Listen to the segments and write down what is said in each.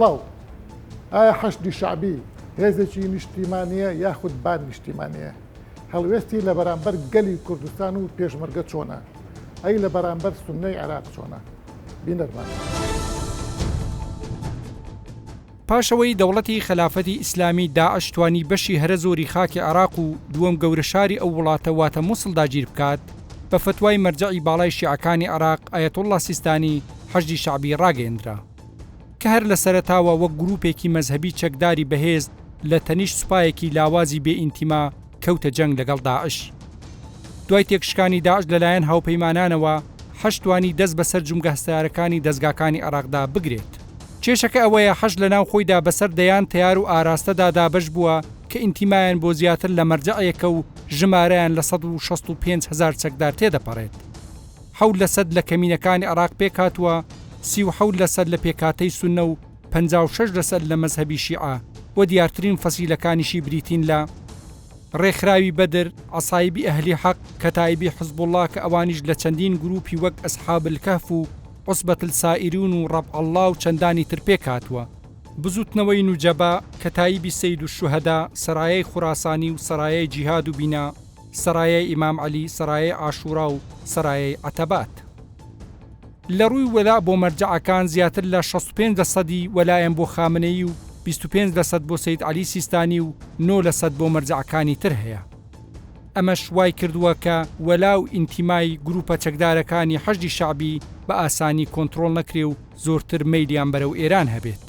سڵاو ئایا حەشدی شعبی هێزێکی نیشتیمانیە یاخود بان نیشتیمانیە هەڵوێستی لە بەرامبەر گەلی کوردستان و پێشمەرگە چۆنە ئەی لە بەرامبەر سوننەی عێراق چۆنە بینەرمان. پاشەوەی دەوڵەتی خلافەتی ئیسلامی داعش توانی بەشی هەرە زۆری خاکی عێراق و دووەم گەورە شاری ئەو وڵاتە واتە مووسڵ داگیر بکات بە فتوای مەرجەعی باڵای شیعەکانی عێراق ئایەتوڵڵا سیستانی حەشدی شعبی ڕاگەیەندرا کە هەر لە سەرەتاوە وەک گروپێکی مەزهەبی چەکداری بەهێز لە تەنیشت سوپایەکی لاوازی بێئینتیما کەوتە جەنگ لەگەڵ داعش. دوای تێکشکانی داعش لەلایەن هاوپەیمانانەوە حەشتوانی دەست بەسەر جومگە هەستارەکانی دەستگاکانی عێراقدا بگرێت. کێشەکە ئەوەیە حەش لە ناو خۆیدا بەسەر دەیان تەیار و ئاراستەدا دابەش بووە کە ئینتیمایان بۆ زیاتر لە مەرجەعەکە و ژمارەیان لە 165,000 چەکدار تێدەپەڕێت. 7% لە کەمینەکانی عێراق پێکاتوە 37% لە پێکاتەی سوننە و 56% لە مەزهەبی شیعە و دیارترین فەسیلەکانیشی بریتین لە ڕێکخراوی بەدر، عەسایبی ئەهلی حەق، کەتایبی حزبوڵڵا کە ئەوانیش لە چەندین گروپی وەک ئەسحاب الکەهف و عوسبەت السائرون و ڕەبعەڵڵا و چەندانی تر پێکاتوە. بزوتنەوەی نوجەبا، کەتایبی سەید الشوهەدا، سەرایەی خوراسانی و سەرایەی جیهاد و بینا، سەرایەی ئیمام عەلی، سەرایەی عاشورا و سەرایەی عەتەبات. لە ڕووی وەلا بۆ مەرجەعەکان زیاتر لە 65% وەلایەن بۆ خامنەیی و 25% بۆ سەید عەلی سیستانی و 9% بۆ مەرجەعەکانی تر هەیە. ئەمەش وای کردووە کە وەلاو ئینتیمای گروپە چەکدارەکانی حەشدی شعبی بە ئاسانی کۆنتڕۆڵ نەکرێ و زۆرتر مەیلیان بەرەو ئێران هەبێت.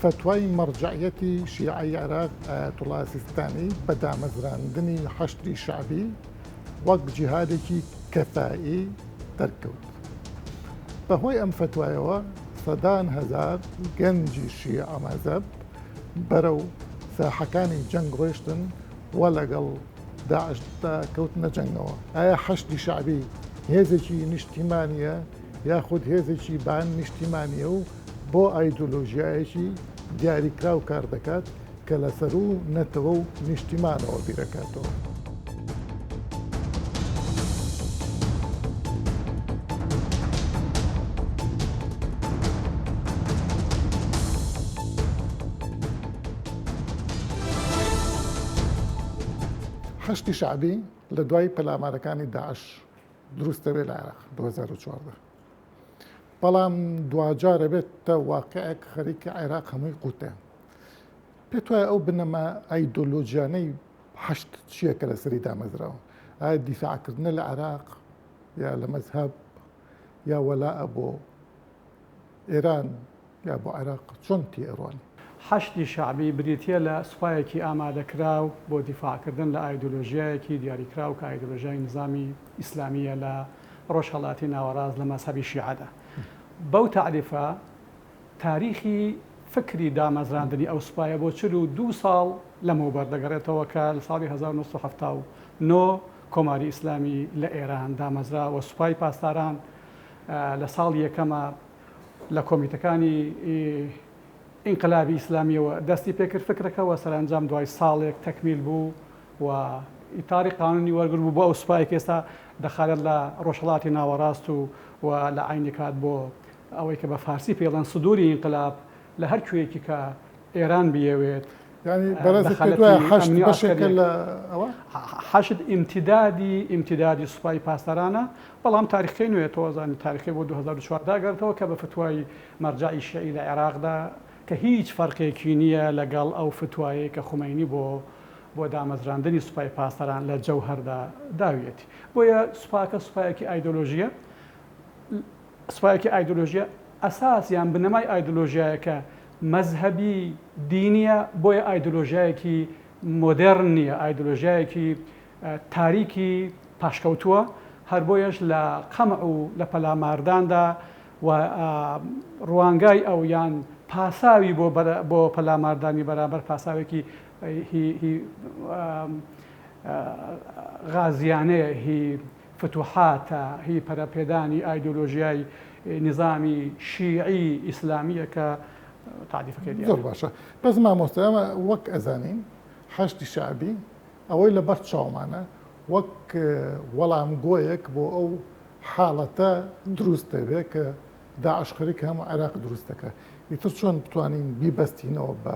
فتوای مەرجەعیەتی شیعەی عێراق ئایەتوڵڵا سیستانی بە دامەزراندنی حەشدی شعبی وەک جیهادێکی کەفایی دەرکەوت. بەهۆی ئەم فتوایەوە سەدان هەزار گەنجی شیعە مەزهەب بەرەو ساحەکانی جەنگ ڕۆیشتن وە لەگەڵ داعشدا کەوتنە جەنگەوە. ئایا حەشدی شعبی هێزێکی نیشتیمانیە یاخود هێزێکی بان نیشتیمانیە و بۆ ئایدۆلۆژیایەکی دیاریکرا و کار دەکات کە لەسەر و نەتەوە و نیشتیمانەوە بیرەکاتەوە. حەشدی شعبی لە دوای پەلامارەکانی داعش دروستە بێت لە عێراق 2014. بەڵام دوجارە بێتە واقعێک خەریکە عێراق هەمووی قوتە. پێت وایە ئەو بنەمە ئایدۆلۆژیانەی حەشت چییە کە لەسەری دامەزراوە؟ ئایا دیفاعکردنە لە عێراق یا لە مەزهەب یا وەلاءە بۆ ئێران یا بۆ عێراق چۆن تێڕوانی؟ حەشدی شعبی بریتە لە سوپایەکی ئامادەکراو بۆ دیفاعکردن لە ئایدۆلۆژیایەکی دیاریکراو کە ئایدۆلۆژیای نظامی ئیسلامیە لە ڕۆژهەڵاتی ناوەڕاست لە مەزهەبی شیعەدا. بەو تعریفە تاریخی فکری دامەزراندنی ئەو سوپایە بۆ 42 ساڵ لەمەوبەر دەگەڕێتەوە کە لە ساڵی 1979 کۆماری ئیسلامی لە ئێران دامەزرا و سوپای پاسداران لە ساڵی یەکەمە لە کۆمیتەکانی ئینقلابی ئیسلامیەوە دەستی پێکرد فکرەکەەوە سەرنجام دوای ساڵێک تەکمیل بوو و ئیتاری قانونی وەرگر بوو بۆ ئەو سوپایەک ئێستا دەخالێت لە ڕۆژهەڵاتی ناوەڕاست و لە عینی کات بۆ ئەوەی کە بە فارسی پێڵەن سودوری ئینقلاب لە هەر کوێیەکی کە ئێران بیەوێت حەشد ئیمتیدادی سوپای پاسدارانە. بەڵام تاریخەکەی نوێت تۆزانی تاریخی بۆ 2014 گەرتەوە کە بە فتوای مەرجەعی شیعی لە عێراقدا کە هیچ فەرقێکی نییە لەگەڵ ئەو فتوایە کە خومەینی بۆ دامەزراندنی سوپای پاسداران لە جەوهەردا داویەتی. بۆیە سوپاکە سوپایەکی ئایدۆلۆژیە، سوپایەکی ئایدۆلۆژیە ئەساسیان بنەمای ئایدۆلۆژیایەکە مەزهەبی دینیە، بۆیە ئایدۆلۆژیایەکی مۆدێرن نییە، ئایدۆلۆژیایەکی تاریکی پاشکەوتووە، هەر بۆیەش لە قەمع و لە پەلامارداندا و ڕوانگای ئەو یان پاساوی بۆ پەلاماردانی بەرامبەر پاساوێکی غازیانەیە، هی فتوحاتە، هی پەرەپێدانی ئایدۆلۆژیای نظامی شیعی ئیسلامیە کە تعریفەکەی زۆر باشە. بەس مامۆستا ئەمە وەک ئەزانین حەشدی شعبی ئەوەی لەبەر چاومانە وەک وەڵامگۆیەک بۆ ئەو حاڵەتە دروستە بێ کە داعش خەریک هەموو عێراق دروست دەکات ئیتر چۆن بتوانین بیبەستینەوە بە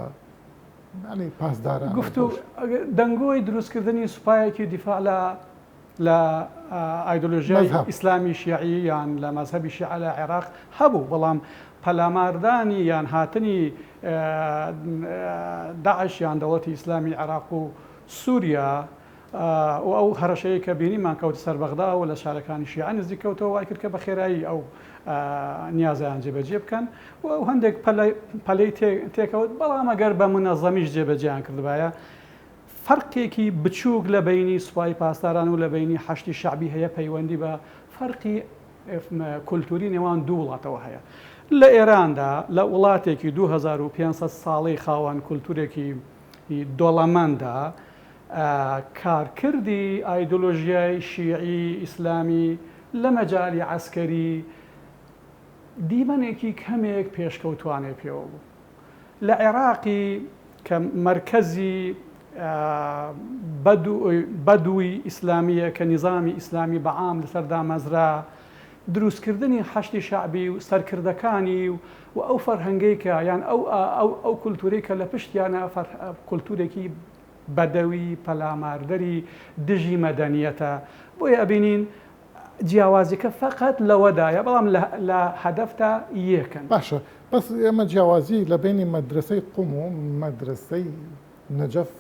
ینی پاسداران گفتو دەنگۆی دروستکردنی سوپایەکی دیفاع لە ئایدۆلۆژیای ئیسلامی شیعی یان لە مەزهەبی شیعە لە عێراق هەبوو، بەڵام پەلاماردانی یان هاتنی داعش یان دەوڵەتی ئیسلامی عێراق و سووریا و ئەو هەرەشەیە کە بینیمان کەوت سەر بەغدا و لە شارەکانی شیعە نزیکەوتەوە وای کرد کە بە خێرایی ئەو نیازیان جێبەجێ بکەن و هەندێک پەلەی تێکەوت، بەڵام ئەگەر بە منەظەمیش جێبەجێیان کردبایە فەرقێکی بچووک لە بینی سوپای پاسداران و لە بینی حەشتی شعبی هەیە پەیوەندی بە فەرقی کولتوری نێوان دوو وڵاتەوە هەیە. لە ئێراندا لە وڵاتێکی 2500 ساڵەی خاوەن کولتورێکی دۆڵەمەندە کارکردی ئایدۆلۆژیای شیعی ئیسلامی لە مەجای عەسکەری دیمەنێکی کەمێک پێشکەوتوانێ پێوە بوو. لە عێراقی کە مەرکەزی بەدووی ئیسلامیە کە نیزامی ئیسلامی بەعام لەسەر دامەزرا، دروستکردنی حەشتی شعبی و سەرکردەکانی و ئەو فەرهەنگەی کە یان ئەو کولتوری کە لە پشتیانە کولتورێکی بەدەوی پەلاماردەری دژی مەدەنیەتە، بۆیە ئەبینین جیاوازیەکە فقط لەوەدایە، بەڵام لە هەدەفتا یەکن. باشە، بەس ئێمە جیاوازی لە بینی مەدرسەی قوم و مەدرسەی نەجەف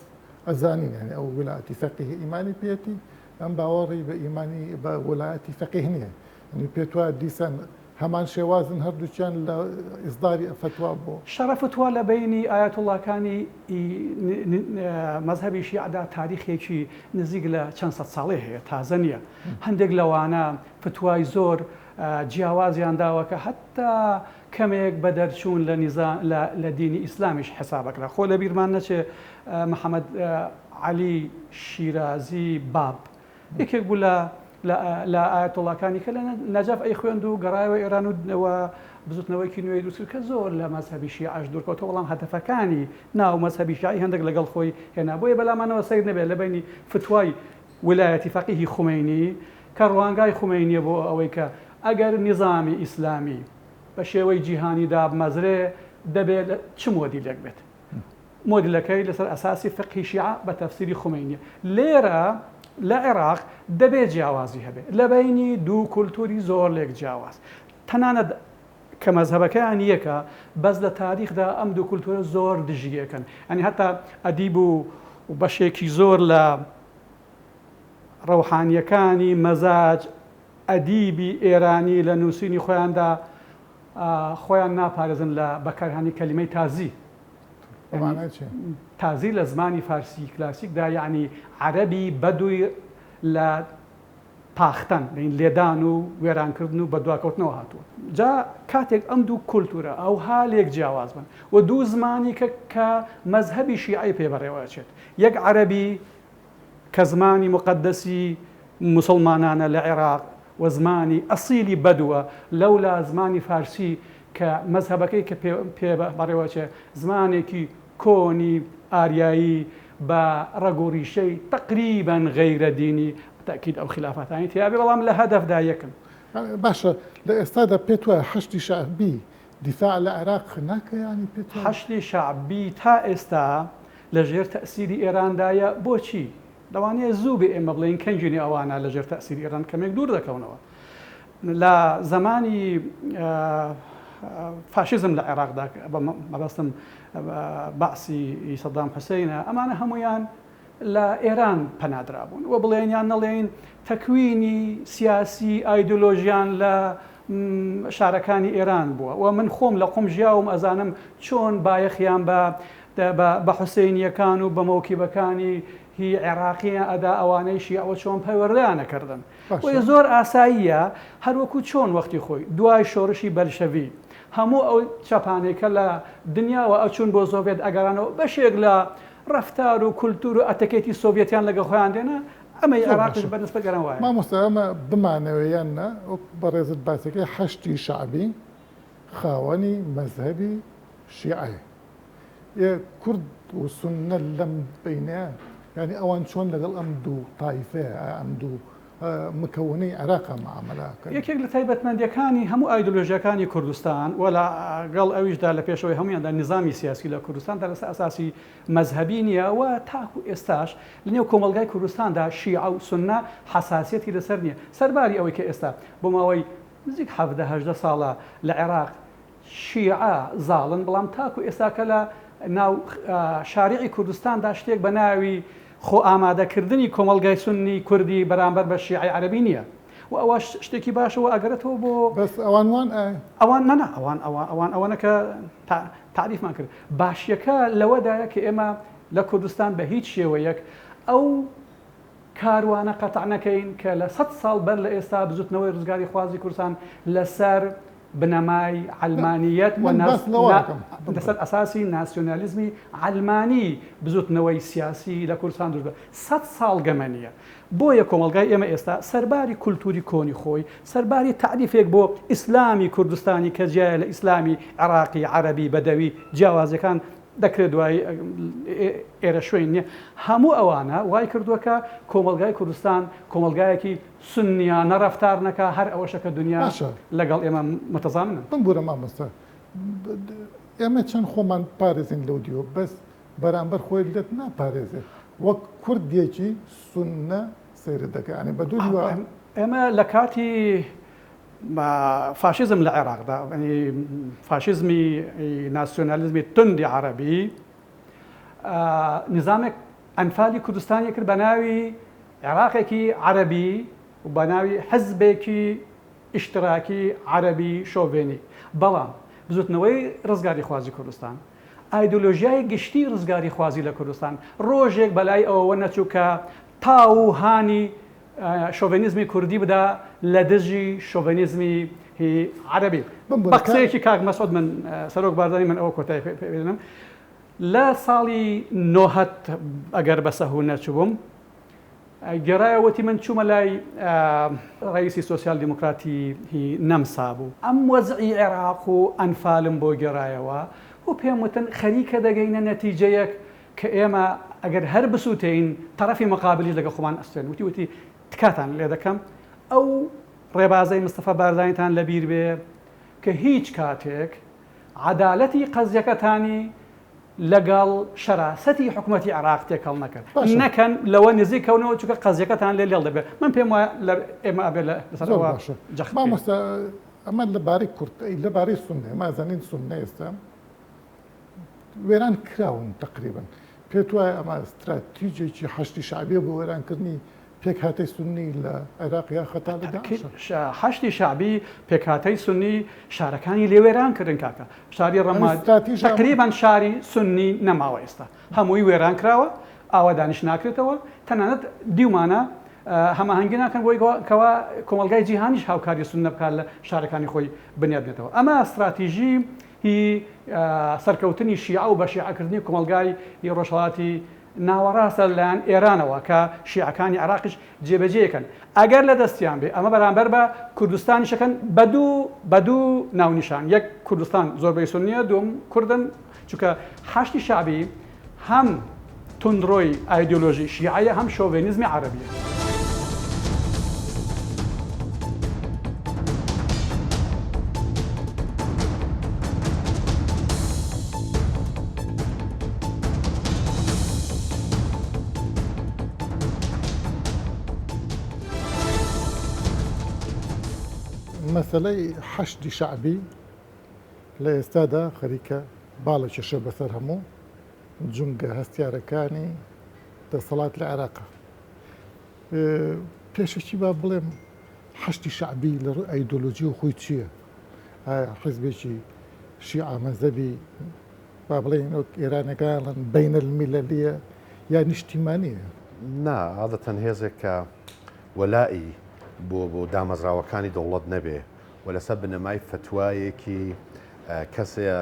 ئەزانین، یعنی ئەو ویلایەتی فەقیه ئیمانی پێێتی، ئەم باوەڕی بە ئیمانی بە ویلایەتی فەقیه نییە، یعنی پێت وایە دیسان هەمان شێوازن هەردووچیان لە ئیزداری فتوا بۆ شەڕە فتوا لە بینی ئایەتوڵڵاکانی مەزهەبی شیعەدا تاریخێکی نزیک لە چەند سەد ساڵێ هەیە، تازە نییە. هەندێک لەوانە فتوای زۆر جیاوازیان داوە کە حتا کەمێک بە دەرچوون لە دینی ئیسلامیش حسابەکرا. خۆ لە بیرمان نەچێ محەممەد عەلی شیرازی باب یەکێک بوو لە ئایەتوڵڵاکانی کە لە نەجەف ئەی خوێند و گەڕایەوە ئێران وەوە بزوتنەوەیکی نوێی دووسر کە زۆر لە مەزهەبی شیعەش دوورکەوتەوە، بەڵام هەدەفەکانی ناو مەزهەبی شیعی هەندێک لەگەڵ خۆی هێنا. بۆیە بەلامانەوە سیر نەبێت لە بینی فتوای ویلایەتی فەقیهی خومینی کە ڕوانگای خومینیە بۆ ئەوەی کە ئەگەر نیزامی ئیسلامی بە شێوەی جیهانی دابمەزرێ دەبێت چ مۆدیلێک بێت. مۆدیلەکەی لەسەر ئەساسی فقهی شیعە بە تەفسیری خومینیە. لێرە لە عێراق دەبێت جیاوازی هەبێت لە بینی دوو کولتوری زۆر لێک جیاواز، تەنانەت کە مەزهەبەکەیان یەکە، بەس لە تاریخدا ئەم دوو کولتورە زۆر دژیەکەن. ئەنی هەتا ئەدیب و بەشێکی زۆر لە ڕەوحانیەکانی مەزاج ئەدیبی ئێرانی لە نووسینی خۆیاندا خۆیان ناپارێزن لە بەکارهانی کەلیمەی تازی. تازی لە زمانی فارسی کلاسیکدا یعنی عەرەبی بەدووی لە تاختەن لێدان و وێرانکردن و بەدواکەوتنەوە هاتووە. جا کاتێک ئەم دوو کولتورە ئەو هالێک جیاواز بن و دوو زمانی کە مەزهەبی شیعی پێبەڕێوەچێت، یەک عەرەبی کە زمانی مقدسی مسلمانانە لە عێراق و زمانی ئەسیلی بەدووە، لەولا زمانی فارسی کە مەزهەبەکەی کە پێبەڕێوەچێت زمانێکی کۆنی ئاریایی بە ڕەگۆڕیشەی تقریباً غەیرە دینی، تاکید ئەو خلافاتانی تیابێ، بەڵام لە هەدەفدا یەکن. باشە، لە ئێستادا پێت وایە حەشتی شعبی دیفاع لە عێراق ناکە، ینی پێت حەشتی شعبی تا ئێستا لەژێر تەئسیری ئێراندایە. بۆچی؟ لەوانەیە زوو بێ ئێمە بڵێن کەنجینی ئەوانە لەژێر تەئسیری ئێران کەمێک دوور دەکەونەوە. لە زمانی فاشیزم لە عێراقدا مەبەستم باسی سەدام حوسێنە، ئەمانە هەمویان لە ئێران پەنادرابوون و بڵێنیان نەڵێن تەکوینی سیاسی ئایدۆلۆژیان لە شارەکانی ئێران بووە و من خۆم لە قوم ژیاوم ئەزانم چۆن بایەخیان بە حوسێنیەکان و بە مەوکیبەکانی هی عێراقیە ئەدا ئەوانەی شیعەوە چۆن پەیوەردیانەکردن. و زۆر ئاساییە هەروەکو چۆن وەختی خۆی دوای شۆڕشی بەلشەوی هەموو ئەو چەپانێکە لە دنیاوە ئەچوون بۆ سۆڤێت ئەگەرانەوە بەشێک لە ڕەفتار و کولتور و ئەتەکێتی سۆڤێتیان لەگە خۆیان دێنە، ئەمەی عێراقش بەنسبەت گەران وایە. مامۆستا ئەمە بمانەوەیان نە بەڕێزت باسەکەی حەشتی شعبی خاوەنی مەزهەبی شیعە، کورد و سونە لەم بینەیە، ینی ئەوان چۆن لەگەڵ ئەم دوو تایفەیە ئەم دوو مکەونەی عێراقا معاملەکە. یەکێک لە تایبەتمەندیەکانی هەموو ئایدۆلۆژیەکانی کوردستان و لەگەڵ ئەویشدا لە پێشەوەی هەمویاندا نظامی سیاسی لە کوردستان لەسەر ئەساسی مەذهبی نییە و تاکو ئێستاش لەنێو کۆمەلگای کوردستاندا شیعە و سونە حساسیەتی لەسەر نییە. سەرباری ئەوەی کە ئێستا بۆ ماوەی نزیک 17 ساڵە لە عێراق شیعە زاڵن، بەڵام تاکو ئێستاکە لە ناو شاریعی کوردستاندا شتێک بە ناوی خۆ ئامادەکردنی کۆمەلگای سنی کوردی بەرامبەر بە شیعی عەرەبی نییە و ئەوە شتێکی باشەوە ئەگەرێتەوە بۆ بەس ئەوان نەنا ئەوانە کە تعریفمان کرد. باشیەکە لەوەدایە کە ئێمە لە کوردستان بە هیچ شێوەیەک ئەو کاروانە قەتع نەکەین کە لە 100 ساڵ بەر لە ئێستا بزوتنەوەی ڕزگاری خوازی کوردستان لەسەر بنەمای علمانیەت و لەسەر ئەساسی ناسیۆنالیزمی علمانی بزوتنەوەی سیاسی لە کوردستان دروست بە 100 ساڵ گەمەنیە. بۆیە کۆمەلگای ئێمە ئێستا سەرباری کولتوری کۆنی خۆی، سەرباری تعریفێک بۆ ئیسلامی کوردستانی کە جیایە لە ئیسلامی عێراقی عەرەبی بەدەوی جیاوازەکان دەکرێت دوای ئێرە شوێن نییە. هەموو ئەوانە وای کردووەکە کۆمەلگای کوردستان کۆمەلگایەکی سنیانە ڕەفتار نەکە هەر ئەوەشەکە دنیا لەگەڵ ئێمە متەزامنن. بمبورە مامۆستا ئێمە چەند خۆمان پارێزین لەو دیوە بەس بەرامبەر خۆی لێت ناپارێزێت وەک کوردێکی سنە سەیرە دەکەیانێ بە دوو دیوە. ئێمە لە کاتی فاشیزم لە عێراقدا فاشیزمی ناسیۆنالیزمی توندی عەرەبی نظامێک ئەنفالی کوردستانی کرد بە ناوی عێراقێکی عەرەبی و بە ناوی حزبێکی ئیشتراکی عەرەبی شۆڤێنی. بەڵام بزوتنەوەی ڕزگاری خوازی کوردستان ئایدۆلۆژیای گشتی ڕزگاری خوازی لە کوردستان ڕۆژێک بەلای ئەوەوە نەچوو کە تاو هانی شۆڤێنیزمی کوردی بدا لە دژی شۆڤێنیزمی عەرەبی. بە قسەیەکی کاک مەسعود من سەرۆک باردانی من ئەوە کۆتایی پێدەم لە ساڵی 90 ئەگەر بە سەهوو نەچووبم گەڕایەوەتی من چوومە لای ڕئیسی سۆسیال دیموکراتی نەمسا بوو. ئەم وەزعی عێراق و ئەنفالم بۆ گەڕایەوە و پێم وتن خەریکە دەگەینە نەتیجەیەک کە ئێمە ئەگەر هەر بسووتین تەرەفی مقابلی لەگە خۆمان ئەستێن. وتی تکاتان لێ دەکەم ئەو ڕێبازەی مستەفا باردانیتان لەبیر بێ کە هیچ کاتێک عەدالەتی قەزیەکەتانی لەگەڵ شەراسەتی حکوومەتی عێراق تێکەڵ نەکەن نەکەن لەوە نزیکەونەوە چونکە قەزیەکەتان لێڵ دەبێت. من پێم وایە ئێمە ئەبێ لەسەرەوە مامۆستا ئەمە لەبارەی کورد لەبارەی سونە مازانین سونە ئێستا وێران کراون تقریبا پێت وایە ئەمە استراتیژێکی حەشتی شعبیە بۆ وێرانکردنی پێکهاتەی سنی لە عێراق یا خەتا حەشتی شعبی پێکهاتەی سنی شارەکانی لێوێران کردن کاکە شاری ڕەماد تقریبان شاری سنی نەماوە ئێستا هەمووی وێران کراوە ئاوا دانیش ناکرێتەوە تەنانەت دیومانە هەماهەنگی ناکەن بۆی کەوا کۆمەلگای جیهانیش هاوکاری سنە بکات لە شارەکانی خۆی بنیادێتەوە. ئەمە استراتیژی هی سەرکەوتنی شیعە و بە شیعەکردنی کۆمەلگای ڕۆژهەڵاتی ناوەڕاستە لەلایەن ئێرانەوە کە شیعەکانی عێراقیش جێبەجێکەن. ئەگەر لە دەستیان بێ ئەمە بەرامبەر بە کوردستانیشەکەن بە دوو ناونیشان یەک کوردستان زۆربەی سنیە دوم کوردن چونکە حەشتی شعبی هەم تونندڕۆی ئایدۆلۆژی شیعەیە هەم شۆڤێنیزمی عەرەبیە. مەسەلەی حەشتی شعبی لە ئێستادا خەریکە باڵێکیشە بەسەر هەموو جونگە هەستیارەکانی دەسەڵات لە عێراقا. پێشەکی با بڵێم حەشتی شعبی لە ڕووی ئایدۆلۆژی و خۆی چییە؟ ئایا حیزبێکی شیعە مەذهبی با بڵێن ئێرانەکانن بەینە المیلەلیە یا نیشتیمانیە؟ نا عادەتەن هێزێک کە وەلایی بۆ دامەزراوەکانی دەوڵەت نەبێ و لەسەر بنەمای فتوایەکی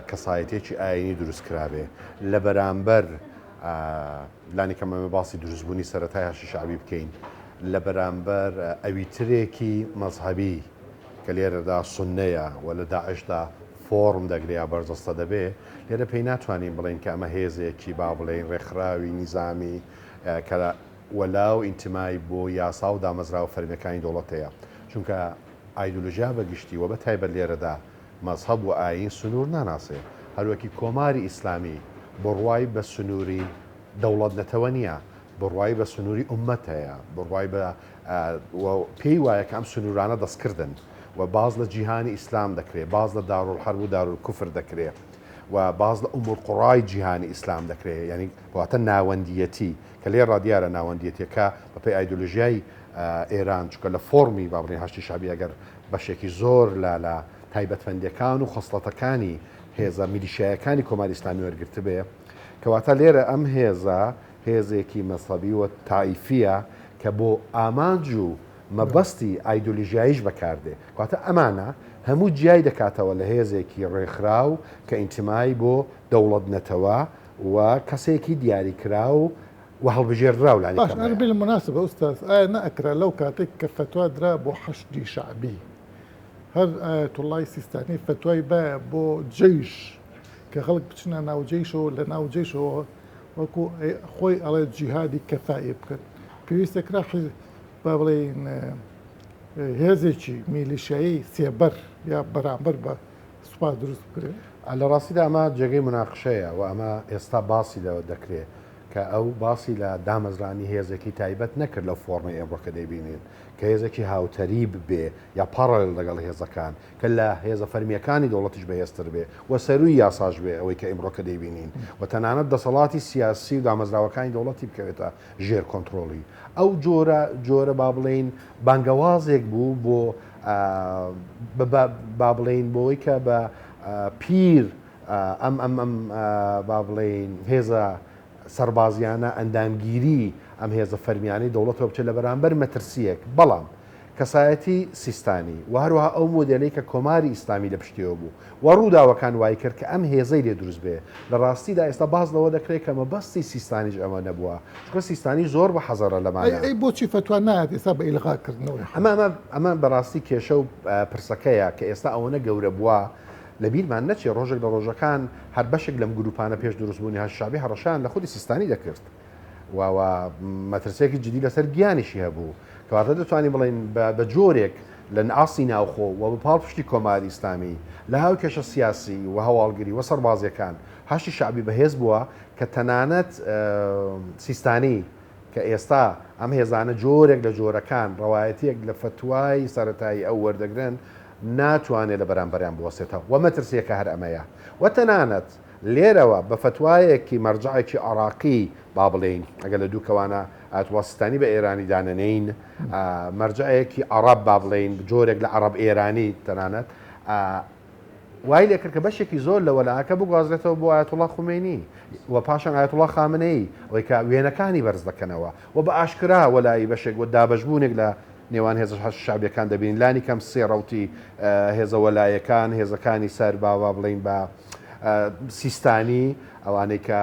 کەسایەتێکی ئاینی دروست کرابێ لە بەرامبەر لانی کەمەمە باسی دروستبوونی سەرەتای حەشتی شعبی بکەین لە بەرامبەر ئەویترێکی مەزهەبی کە لێرەدا سونەیە و لە داعشدا فۆرم دەگریا بەرجەستە دەبێ لێرە پێی ناتوانین بڵین کە ئەمە هێزێکی با بڵێن ڕێکخراوی نیزامی کە وەلاو ئینتمای بۆ یاسا و دامەزرا و فەرمیەکانی دەوڵەتەیە چونکە ئایدۆلۆژیا بەگشتی و بە تایبەت لێرەدا مەزهەب و ئاین سنوور ناناسێ هەروەکی کۆماری ئیسلامی بڕوای بە سنووری دەوڵەت نەتەوە نییە بڕوای بە سنووری ئومەت هەیە بڕوای بە پێی وایە کە ئەم سنوورانە دەستکردن و باز لە جیهانی ئیسلام دەکرێت باز لە دارولحەرب و دارولکوفر دەکرێت و باز لە ئومور قوڕای جیهانی ئیسلام دەکرێت یعنی واتە ناوەندیەتی کە لێ ڕادیارە ناوەندیەتەکە بەپێی ئایدۆلۆژیای ئێران چکە لە فۆرمی بابڕین هەشتی شابی ئەگەر بەشێکی زۆر لە تایبەتمەندیەکان و خۆسڵەتەکانی هێزە میلیشایەکانی کۆماری ئیسلامی وەرگرت بێ کەواتە لێرە ئەم هێزە هێزێکی مەسڵەبی و تایفیە کە بۆ ئامانج و مەبەستی ئایدۆلۆژیایش بەکاردێ کاتە ئەمانە هەموو جیای دەکاتەوە لە هێزێکی ڕێکخراو کە ئینتمای بۆ دەوڵەت نەتەوە و کەسێکی دیاریکرا و هەڵبژێردرا و لانی باش بێ مناسبە ئوستاز ئایا نەئەکرا لەو کاتێک کە فتوا درا بۆ حەشتی شعبی هەر ئایەتوڵای سیستانی فتوای بایە بۆ جەیش کە خەڵک بچنە ناو جەیشەوە لە ناو جەیشەوە وەکو خۆی ئەڵێ جیهادی کەفایی بکەن پێویستەکرا با بڵێن هێزێکی میلیشایی سێبەر یا بەرامبەر بە سوپا دروست بکرێت لە ڕاستیدا ئەمە جێگەی مناقشەیە و ئەمە ئێستا باسی لەوە دەکرێت کە ئەو باسی لە دامەزرانی هێزێکی تایبەت نەکرد لە فۆرمی ئێمڕۆکە دەیبینین کە هێزێکی هاوتەری ببێ یا پەڕێل لەگەڵ هێزەکان کە لە هێزە فەرمیەکانی دەوڵەتیش بەهێزتر بێ و سەروی یاساژ بێ ئەوەی کە ئێمڕۆکە دەیبینین و تەنانەت دەسەڵاتی سیاسی و دامەزراوەکانی دەوڵەتی بکەوێتە ژێر کۆنتترۆلی ئەو جۆرە با بڵێن بانگەوازێک بوو بۆ با بڵێن بۆی کە بە پیر ئەم با بڵێن هێزە سەربازیانە ئەندامگیری ئەم هێزە فەرمیانی دەوڵەتەوە بچێت لە بەرامبەر مەترسیەک بەڵام کەسایەتی سیستانی و هەروەها ئەو مۆدێلەی کە کۆماری ئیسلامی لە پشتیەوە بوو و ڕووداوەکان وای کرد کە ئەم هێزەی لێ دروست بێ لە ڕاستیدا ئێستا باز لەوە دەکرێت کە مەبەستی سیستانیش ئەمە نەبووە چکە سیستانی زۆر بە حەزەرە لەمانە ئەی بۆچی فتوا نایەت ئێستا بە ئیلغاکردنەوەی ئەمە بەڕاستی کێشە و پرسەکەیە کە ئێستا ئەوەنە گەورە بووە لە بیرمان نەچێ ڕۆژێک لە ڕۆژەکان هەر بەشێک لەم گروپانە پێش دروستبوونی هەشابی هەڕەشان لە خودی سیستانی دەکرد و مەترسێکی جدی لەسەر گیانیشی هەبوو کەواتە دەتوانین بڵێن بە جۆرێک لە ئاسی ناوخۆ و بە پاڵ پشتی کۆماری ئیسلامی لە هاو کێشە سیاسی و هەواڵگیری و سەربازیەکان هەشتی شعبی بەهێز بووە کە تەنانەت سیستانی کە ئێستا ئەم هێزانە جۆرێک لە جۆرەکان ڕەوایەتیەک لە فتوای سەرەتایی ئەو وەردەگرن ناتوانێت لە بەرامبەریان بوەستێتەوە و مەترسیەکە هەر ئەمەیە و تەنانەت لێرەوە بە فتوایەکی مەرجعێکی عراقی با بڵێن ئەگەر لە دووکەوانە ئەتواسستانی بە ئێرانی دانەنین مەرجعەیەکی عەرەب با بڵێن جۆرێک لە عەرەب ئێرانی تەنانەت وای لێ کرد کە بەشێکی زۆر لە وەلایەکە بگوازرێتەوە بۆ ئایەتوڵا خومێنی و پاشان ئایەتوڵا خامنەی ئەوەی کە وێنەکانی بەرز دەکەنەوە و بە ئاشکرا وەلایی بەشێک و دابەشبوونێک لە نێوان هێز شعبیەکان دەبین لانی کەم سێ ڕەوتی هێزە وەلایەکان هێزەکانی سەر باوا بڵین بە سیستانی ئەوانەی کە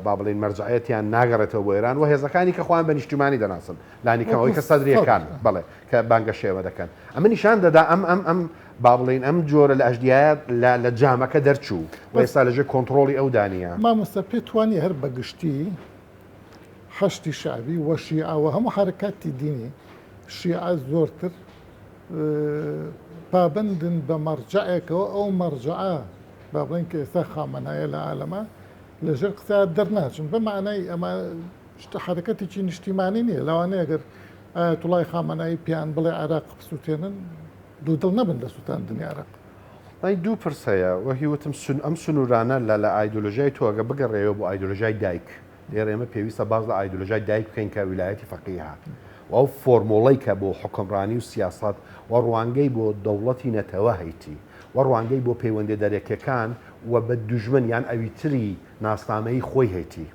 با بڵین مەرجعەتیان ناگەڕێتەوە بۆ ئێران و هێزەکانی کە خۆیان بە نیشتیمانی دەناسن لانی کەمەوەی کە سەدرریەکان بڵێ کە بانگە شێوە دەکەن ئەمە نیشان دەدا ئەم با بڵین ئەم جۆرە لە ئەژدیایەت لە جامەکە دەرچوو و ئێستا لەژێ کۆنتترۆلی ئەو دانیە مامۆستا پێتوانی هەر بەگشتی حەشتی شعبی وە شیعەوە هەموو حرکاتی دینی شیعە زۆرتر پابندن بە مەرجعێکەوە ئەو مەرجعە با بڵێن کە ئێستا خامنایە لە عالەمە لەژێر قسە دەرناچن بەمانای ئەمە حرکەتێکی نیشتیمانی نییە لەوانەیە ئەگەر ئایەتوڵای خامنایی پیان بڵێ عێراق بسووتێنن دوودڵ نەبن لە سووتاندنی عێراق دوو پرسەیە وەهی وتم ئەم سنوورانە لە ئایدۆلۆژیای تۆگە بگەڕێەوە بۆ ئایدۆلۆژیای دایک لێرە ئێمە پێویستە باز لە ئایدۆلۆژیای دایک بکەین کە ویلایەتی فەقیها و ئەو فۆرمۆڵەی کە بۆ حکمڕانی و سیاست و ڕوانگەی بۆ دەوڵەتی نەتەوە هەیتی و ڕوانگەی بۆ پەیوەندی دەرەکیەکان و بە دوژمن یان ئەویتری ناسنامەی خۆی هەیتی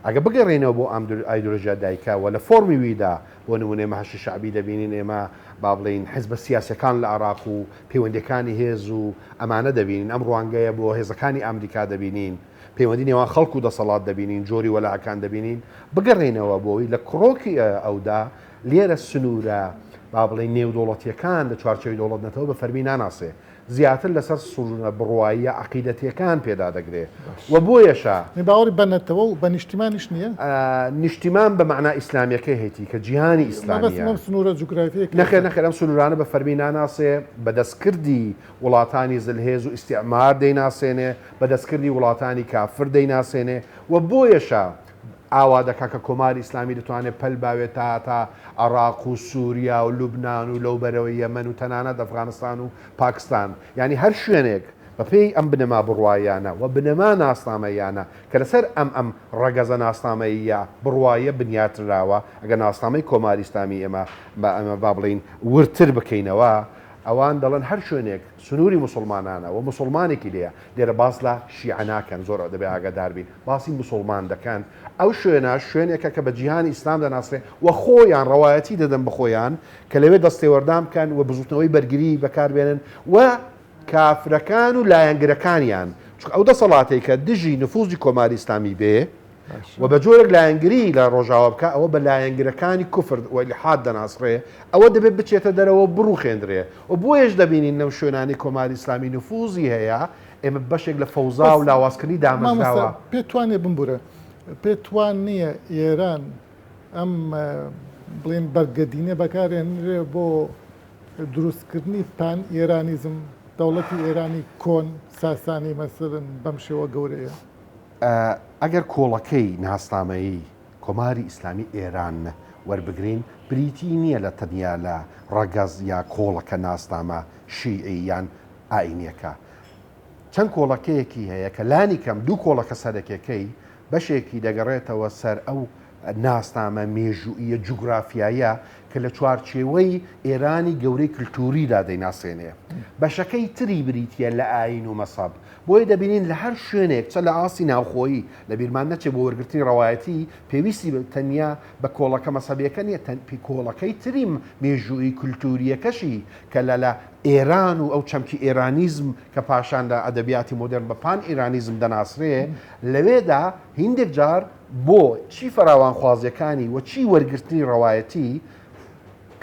ئەگە بگەڕێنەوە بۆ ئەم ئایدۆلۆژیا دایکە و لە فۆرمی ویدا بۆ نمونێ هەشتی شعبی دەبینین ئێمە با بڵین حیزبە سیاسەکان لە عێراق و پەیوەندیەکانی هێز و ئەمانە دەبینین ئەم ڕوانگەیە بۆ هێزەکانی ئەمریکا دەبینین پەیوەندی نێوان خەڵک و دەسەڵات دەبینین جۆری وەلاکان دەبینین بگەڕێنەوە بۆی لە کڕۆکی ئەودا لێرە سنوورە با بڵێ نێودوڵەتیەکان لە چوارچەوەی دەوڵەت نەتەوە بە فەرمی ناناسێ زیاتر لەسەر سوورە بڕوااییە عقیدەتیەکان پێدا دەگرێت و بۆیەشە باوەڕی بەنەتەوە و بە نیشتیمانیش نییە نیشتیمان بە معنا ئیسلامیەکەی هەیەی کە جیهانی ئیسلامیە سنوورە جوگرافی نەخێرم سنوورانە بە فەرمی ناناسێ بە دەستکردی وڵاتانی زلهێز و ئیسیعمار دەیناسێنێ بە دەستکردی وڵاتانی کافر دەیناسێنێ و بۆیەشە ئاوا دەکا کە کۆماری ئیسلامی دەتوانێت پەل باوێت تا عراق و سووریا و لوبناان و لەو بەرەوەی یەمەن و تەنانەت ئەفغانستان و پاکستان ینی هەر شوێنێک بەپێی ئەم بنەما بڕواایانە و بنەما ناسنامەیانە کە لەسەر ئەم ڕەگەزە ناسنامەیە بڕواایە بنیاتراوە ئەگە ناسنامەی کۆماری ئیسلامی ئێمە با بڵین ورتر بکەینەوە ئەوان دەڵێن هەر شوێنێک سنووری مسلمانانە و مسلمانێکی لێە لێرە باس لە شیعناکەن زۆر دەبێ ئاگاداربین باسی مسلمان دەکەن ئەو شوێنە شوێنێکە کە بە جیهانی ئیسلام دەناسرێ و خۆیان ڕەوایەتی دەدەن بە خۆیان کە لەوێ دەستێوەردام بکەن و بزوتنەوەی بەرگری بەکاربێنن و کافرەکان و لایەنگرەکانیان چون ئەو دەسەڵاتێک کە دژی نفوزی کۆماری ئیسلامی بێ و بە جۆرێک لایەنگری لە ڕۆژاوە بکە ئەوە بە لایەنگرەکانی کوفر و لحاد دەناسڕێ ئەوە دەبێت بچێتە دەرەوە بڕوخێندرێ و بۆیەش دەبینین نەو شوێنانی کۆماری ئیسلامی نفوزی هەیە ئێمە بەشێک لە فەوزا و لاوازکردنی دامەزراوە پێتوانێ بمبورە پێتوان نییە ئێران ئەم بڵێن بەرگەدینە بەکارێنرێ بۆ دروستکردنی پان ئێرانیزم دەوڵەتی ئێرانی کۆن ساسانی مەسەرن بەم شێوە گەورەیە ئەگەر کۆڵەکەی ناسنامەیی کۆماری ئیسلامی ئێران وەربگرین بریتی نییە لە تەنیا لە ڕەگەز یا کۆڵەکە ناسنامە شیعی یان ئاینیەکە چەند کۆڵەکەیەکی هەیە کە لانی کەم دوو کۆڵەکە سەرەکەکەی بەشێکی دەگەڕێتەوە سەر ئەو ناسنامە مێژوئیە جوگرافیایە کە لە چوارچێوەی ئێرانی گەورەی کللتوریدا دەیناسێنێ بەشەکەی تری بریتە لە ئاین و مەسەب بۆی دەبینین لە هەر شوێنێک چە لە ئاسی ناوخۆیی لە بیرمان نەچێ بۆ وەرگرتنی ڕەوایەتی پێویستی تەنیا بە کۆڵەکە مەسەبیەکە نیە تەنپی کۆڵەکەی تریم مێژوئی کولتوریەکەشی کە لە ئێران و ئەو چەمکی ئێرانیزم کە پاشان لە ئەدەبیاتی مۆدرن بە پان ئێرانیزم دەناسرێ لەوێدا هیندێک جار بۆ چی فراوانخوازیەکانی و چی وەرگرتنی ڕەوایەتی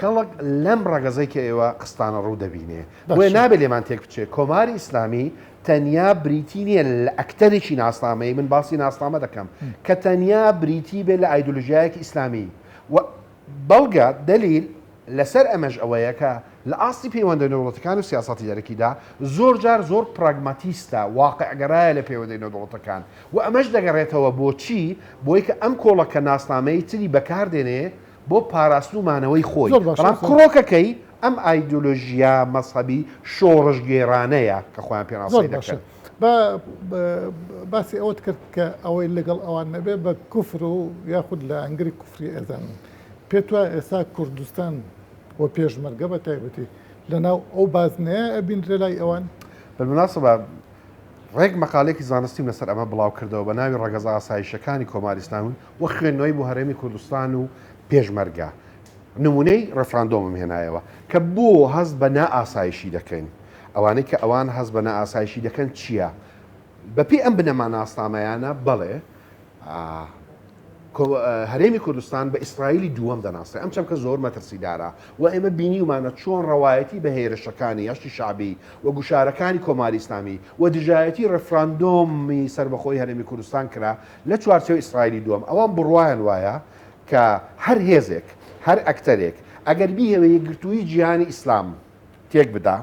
کەڵک لەم ڕەگەزەی کە ئێوە قستانە ڕوو دەبینێ بۆیە نابێت لێمان تێک بچێت کۆماری ئیسلامی تەنیا بریتی نیە لە ئەکتەرێکی ناسنامەی من باسی ناسنامە دەکەم کە تەنیا بریتی بێت لە ئایدۆلۆژیایەکی ئیسلامی و بەڵگە دلیل لەسەر ئەمەش ئەوەیە کە لە ئاستی پەیوەندە نێودوڵەتەکان و سیاسەتی دەرەکیدا زۆر جار زۆر پراگماتیستە واقعگەرایە لە پەیوەندەی نێودوڵەتەکان و ئەمەش دەگەڕێتەوە بۆچی بۆی کە ئەم کۆڵەکە ناسنامەی تری بەکاردێنێ بۆ پاراستنومانەوەی خۆی بەڵام کڕۆکەکەی ئەم ئایدۆلۆژیا مەسەبی شۆڕژ گێرانەیە کە خۆیان پێناسەی دەکەن باسی ئەوت کرد کە ئەوەی لەگەڵ ئەوان نەبێ بە کوفر و یاخود لە ئەنگری کوفری ئەزان پێت وایە ئێستا کوردستان و پێشمەرگە بە تایبەتی لەناو ئەو بازنەیە ئەبینرێ لای ئەوان بالمناسبە ڕێک مەقالێکی زانستیم لەسەر ئەمە بڵاو کردەوە بە ناوی ڕەگەزە ئاسایشەکانی کۆماری ئیسلامی و خوێندنەوەی بۆ هەرێمی کوردستان و پێشمەرگە نمونەی ڕەفراندۆمم هێنایەوە کە بۆ هەست بە نائاسایشی دەکەین ئەوانەی کە ئەوان هەست بە نائاسایشی دەکەن چییە؟ بەپێی ئەم بنەمان ئاستامەیانە بەڵێ هەرێمی کوردستان بە ئیسرائیلی دووەم دەناسێ ئەم چەمکە زۆر مەترسیدارە و ئێمە بینیومانە چۆن ڕەوایەتی بە هێرشەکانی هەشتی شعبی و گوشارەکانی کۆماری ئیسلامی و دژایەتی ڕەفراندۆمی سربەخۆی هەرێمی کوردستان کرا لە چوارچێوەی ئیسرائیلی دووەم ئەوان بڕواان وایە کە هەر هێزێک هەر ئەکتەرێک ئەگەر بیهەوە یەکگرتووی جیهانی ئیسلام تێک بدا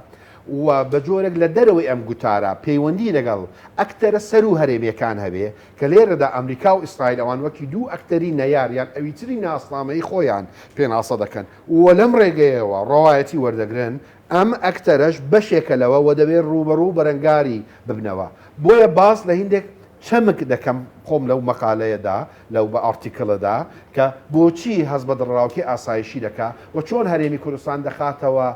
و بە جۆرێک لە دەرەوەی ئەم گوتارە پەیوەندی لەگەڵ ئەکتەرە سەر و هەرێمیەکان هەبێ کە لێرەدا ئەمریکا و ئیسرائیل ئەوان وەکی دوو ئەکتەری نەیاریان ئەویتری ناسنامەی خۆیان پێناسە دەکەن و لەم ڕێگەیەوە ڕەوایەتی وەردەگرن ئەم ئەکتەرەش بەشێکە لەوە و دەبێت ڕوبەڕوو بەرەنگاری ببنەوە بۆیە باس لە هیندێک چەمک دەکەم خۆم لەو مەقالەیەدا لەو بە ئارتیکڵەدا کە بۆچی هەست بە دڕاوکی ئاسایشی دەکا و چۆن هەرێمی کوردستان دەخاتەوە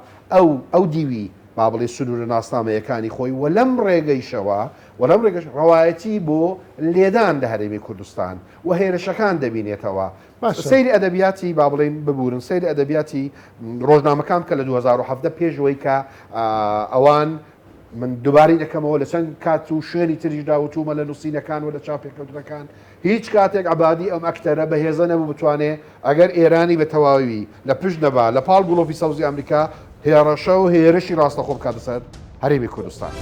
ئەو دیوی با بڵێ سنوورە ناسنامەیەکانی خۆی و لەم ڕێگەیشەوە و لەم ڕێگەش ڕەوایەتی بۆ لێدان لە هەرێمی کوردستان و هێرشەکان دەبینێتەوە سەیری ئەدەبیاتی با بڵێن ببورن سەیری ئەدەبیاتی ڕۆژنامەکان کە لە 2007 پێشەوەی کە ئەوان من دووباری دەکەمەوە لە چەند کات و شوێنی تریش داوتومە لە نووسینەکان و لە چاپێککەوتنەکان هیچ کاتێک عبادی ئەم ئەکتەرە بەهێزە نەبوو بتوانێت ئەگەر ئێرانی بە تەواوی لە پشت نەبا لە پاڵ گوڵۆپی سەوزی ئەمریکا هێڕەشە و هێرشی ڕاستەخۆ بکاتە سەر هەرێمی کوردستان.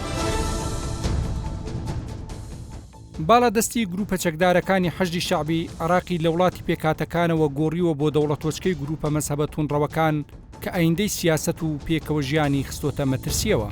باڵادەستی گروپە چەکدارەکانی حەشدی شەعبی عێراقی لە وڵاتی پێکاتەکانەوە گۆڕیوە بۆ دەوڵەتۆچکەی گروپە مەزهەبە توونڕەوەکان کە ئایندەی سیاست و پێکەوە ژیانی خستۆتە مەترسیەوە.